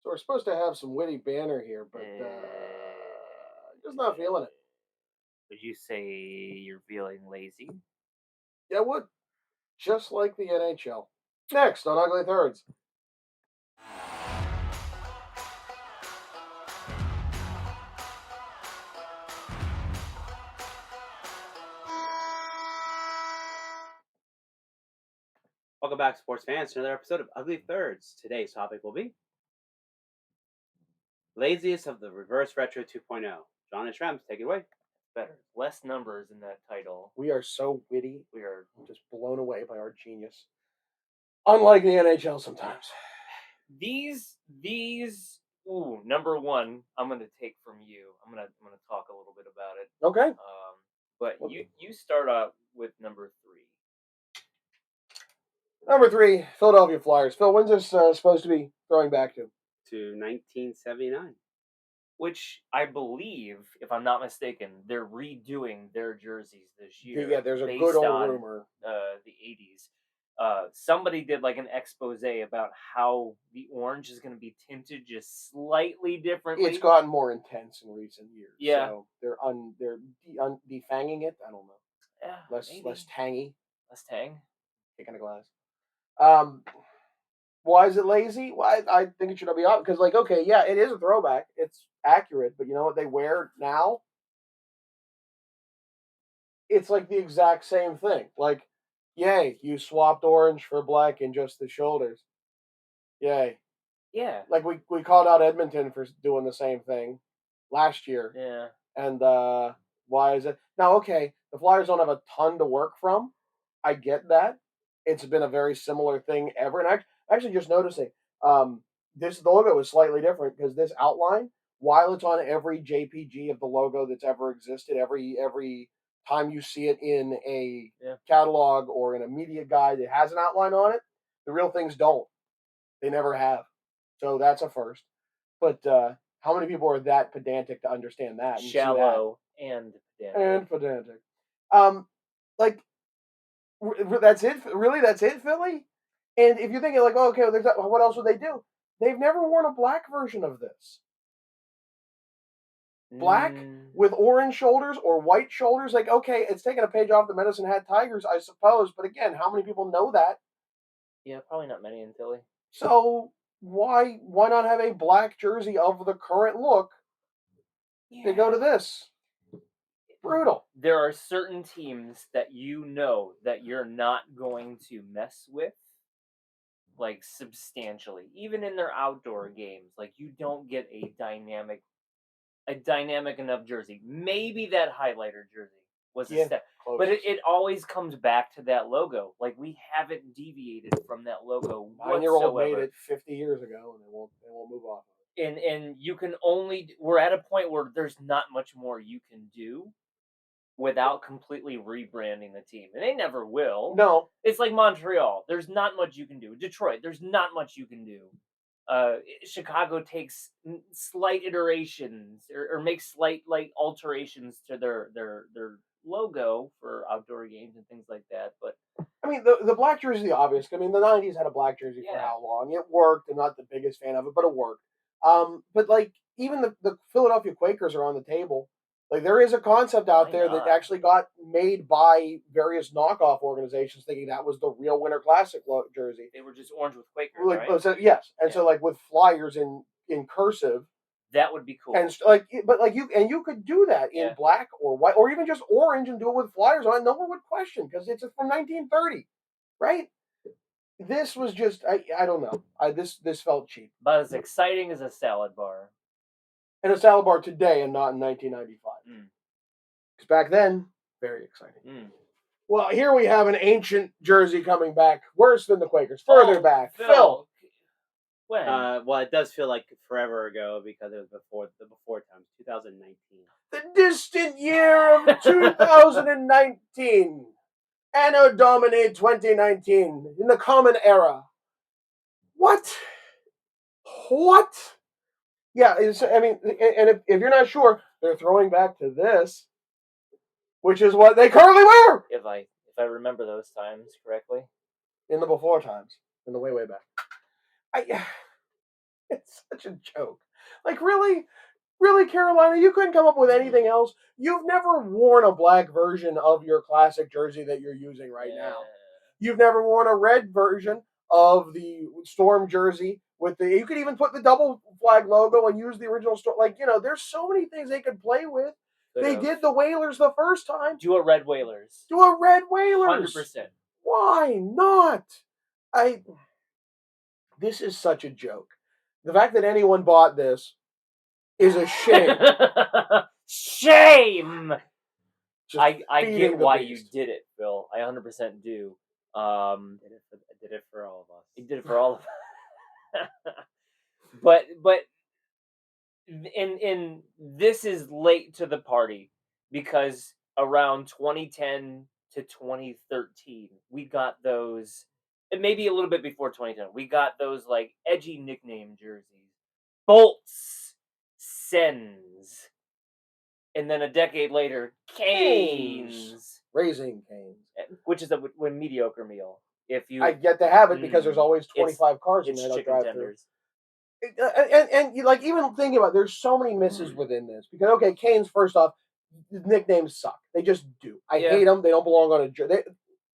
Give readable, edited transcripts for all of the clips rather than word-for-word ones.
So we're supposed to have some witty banner here, but just not feeling it. Would you say you're feeling lazy? Yeah, would just like the NHL. Next on Ugly Thirds. Welcome back, sports fans, to another episode of Ugly Thirds. Today's topic will be Laziest of the Reverse Retro 2.0. John and Shrems, take it away. Better. Less numbers in that title. We are so witty. We are Just blown away by our genius. Unlike the NHL sometimes. these number one, I'm gonna take from you. I'm gonna talk a little bit about it. Okay. But you start out with number 3. Number 3, Philadelphia Flyers. Phil, when's this supposed to be throwing back to? To 1979. Which I believe, if I'm not mistaken, they're redoing their jerseys this year. Yeah, there's a based good old on, rumor. The 80s. Somebody did like an expose about how the orange is going to be tinted just slightly differently. It's gotten more intense in recent years. Yeah. So they're defanging it. I don't know. Yeah, Less tangy. Less tang. Kicking a glass. Why is it lazy? Well, I think it should be up because, like, okay, yeah, it is a throwback. It's accurate, but you know what they wear now? It's like the exact same thing. Like, yay, you swapped orange for black in just the shoulders. Yay. Yeah. Like we called out Edmonton for doing the same thing last year. Yeah. And why is it now? Okay, the Flyers don't have a ton to work from. I get that. It's been a very similar thing ever. And actually just noticing, the logo is slightly different because this outline, while it's on every JPG of the logo that's ever existed, every time you see it in a catalog or in a media guide that has an outline on it, the real things don't. They never have. So that's a first. But how many people are that pedantic to understand that? And Shallow see that? and pedantic. And pedantic. Like that's it. Really, that's it, Philly. And if you're thinking like, oh, okay, well, what else would they do? They've never worn a black version of this. Black with orange shoulders or white shoulders. Like, okay, it's taking a page off the Medicine Hat Tigers, I suppose. But again, how many people know that? Yeah, probably not many in Philly. So why not have a black jersey of the current look to go to this? Brutal. There are certain teams that you know that you're not going to mess with, like, substantially. Even in their outdoor games, like, you don't get a dynamic enough jersey. Maybe that highlighter jersey was a step, but it always comes back to that logo. Like, we haven't deviated from that logo 9-year-old made it 50 years ago, and they won't move off of it. And you can only, we're at a point where there's not much more you can do without completely rebranding the team, and they never will. No, it's like Montreal. There's not much you can do. Detroit. There's not much you can do. Chicago takes slight iterations or makes slight alterations to their logo for outdoor games and things like that. But I mean, the black jersey is the obvious. I mean, the '90s had a black jersey for how long? It worked. I'm not the biggest fan of it, but it worked. But like even the Philadelphia Quakers are on the table. Like there is a concept out there that actually got made by various knockoff organizations, thinking that was the real Winter Classic jersey. They were just orange with Quakers, like, right? So, yes, and so like with Flyers in cursive, that would be cool. And like, but like you could do that in black or white or even just orange and do it with Flyers on it. No one would question because it's from 1930, right? This was just I don't know. This felt cheap. But as exciting as a salad bar. And a salad bar today and not in 1995. Because back then, very exciting. Well, here we have an ancient jersey coming back, worse than the Quakers, further back. Phil. When? Well, it does feel like forever ago because it was before times, 2019. The distant year of 2019. Anno Domini 2019 in the Common Era. What? Yeah, I mean, and if you're not sure, they're throwing back to this, which is what they currently wear. If I remember those times correctly, in the before times, in the way back. It's such a joke. Like, really? Really, Carolina? You couldn't come up with anything else? You've never worn a black version of your classic jersey that you're using right now. You've never worn a red version of the Storm jersey with the. You could even put the double flag logo and use the original Storm. Like, there's so many things they could play with. They did the Whalers the first time. Do a red Whalers. Do a red Whalers. 100%. Why not? This is such a joke. The fact that anyone bought this is a shame. Shame. Just I feeding get the why beast. you did it, Phil. I 100% do. Did it for all of us. He did it for all of us. but in this is late to the party because around 2010 to 2013 we got those, and maybe a little bit before 2010 we got those like edgy nickname jerseys, Bolts, Sens, and then a decade later Canes, Raising Canes, which is a mediocre meal. If you, I get to have it because there's always 25 cars in it's there. chicken tenders. And you like even thinking about it, there's so many misses within this because okay, Canes first off, nicknames suck. They just do. I hate them. They don't belong on a jersey. They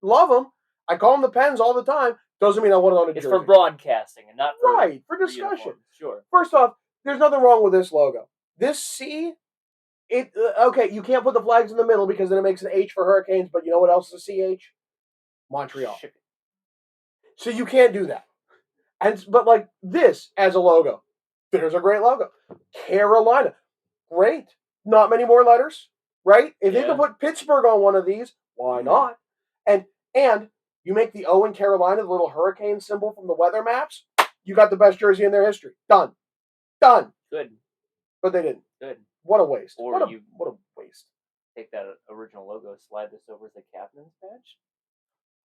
love them. I call them the Pens all the time. Doesn't mean I want it on a jersey. It's for broadcasting and not for for discussion. Uniforms. Sure. First off, there's nothing wrong with this logo. This C, okay, you can't put the flags in the middle because then it makes an H for Hurricanes. But you know what else is a CH? Montreal. So you can't do that. But like this as a logo, there's a great logo. Carolina, great. Not many more letters, right? If you can put Pittsburgh on one of these, why not? And you make the O in Carolina, the little hurricane symbol from the weather maps. You got the best jersey in their history. Done. Good. But they didn't. Good. What a waste. Or what a waste. Take that original logo, slide this over as a captain's badge.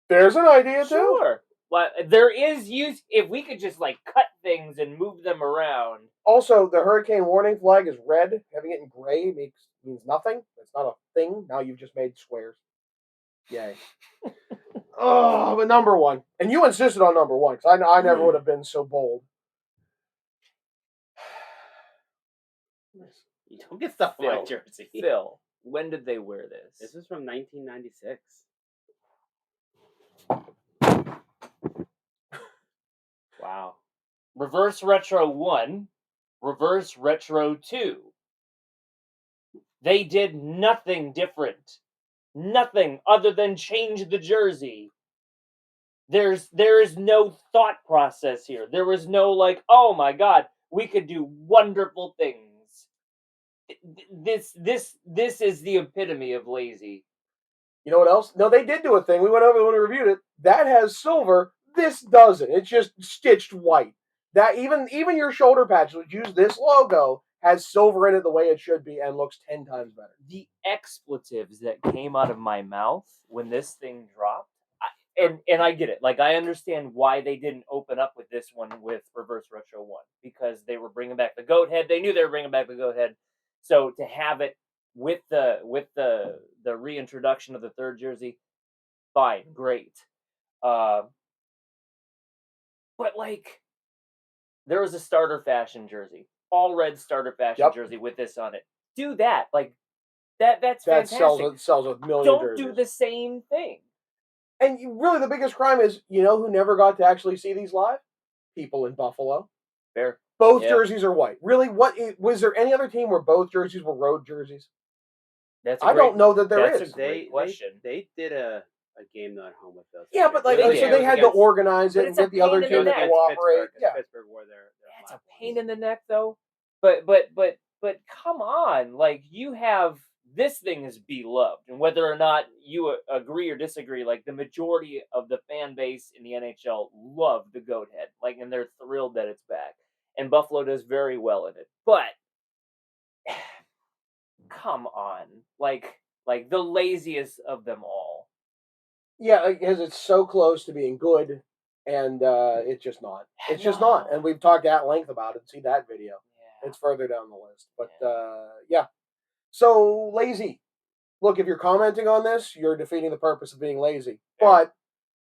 There's an idea too. Sure. Well, there is use if we could just like cut things and move them around. Also, the hurricane warning flag is red. Having it in gray means nothing. It's not a thing. Now you've just made squares. Yay. Oh, but number one. And you insisted on number one because I never would have been so bold. You don't get stuff on my jersey. Phil, when did they wear this? This was from 1996. Wow. Reverse Retro 1, Reverse Retro 2. They did nothing different. Nothing other than change the jersey. There is no thought process here. There was no like, oh my god, we could do wonderful things. This is the epitome of lazy. You know what else? No, they did do a thing. We went over when we reviewed it. That has silver. This doesn't. It's just stitched white. That even your shoulder patch, which use this logo, has silver in it the way it should be and looks 10 times better. The expletives that came out of my mouth when this thing dropped, and I get it. Like, I understand why they didn't open up with this one with Reverse Retro 1, because they were bringing back the goat head. They knew they were bringing back the goat head. So to have it with the reintroduction of the third jersey, fine, great. But like, there was a starter fashion jersey, all red starter fashion jersey with this on it. Do that, like that's fantastic. Sells a million. Don't jerseys. do the same thing. And really, the biggest crime is, who never got to actually see these live? People in Buffalo. Fair. Both jerseys are white. Really, was there any other team where both jerseys were road jerseys? I don't know that there is. That's a great question. They did a game though at home with those. Yeah, but like, so they had to organize it and get the other team to cooperate. Yeah, Pittsburgh wore their That's a pain in the neck, though. But come on, like, you have this thing is beloved, and whether or not you agree or disagree, like, the majority of the fan base in the NHL love the goat head, like, and they're thrilled that it's back, and Buffalo does very well in it. But come on, like the laziest of them all. Yeah, because it's so close to being good, and it's just not. It's just not. And we've talked at length about it. See that video. Yeah. It's further down the list. But yeah. So lazy. Look, if you're commenting on this, you're defeating the purpose of being lazy. Yeah. But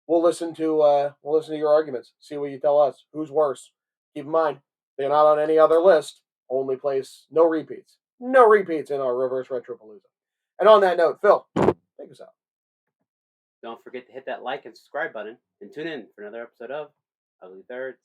we'll listen to your arguments. See what you tell us. Who's worse? Keep in mind, They're not on any other list. Only place, no repeats. No repeats in our reverse Retropalooza. And on that note, Phil, take us out. Don't forget to hit that like and subscribe button and tune in for another episode of Ugly Thirds.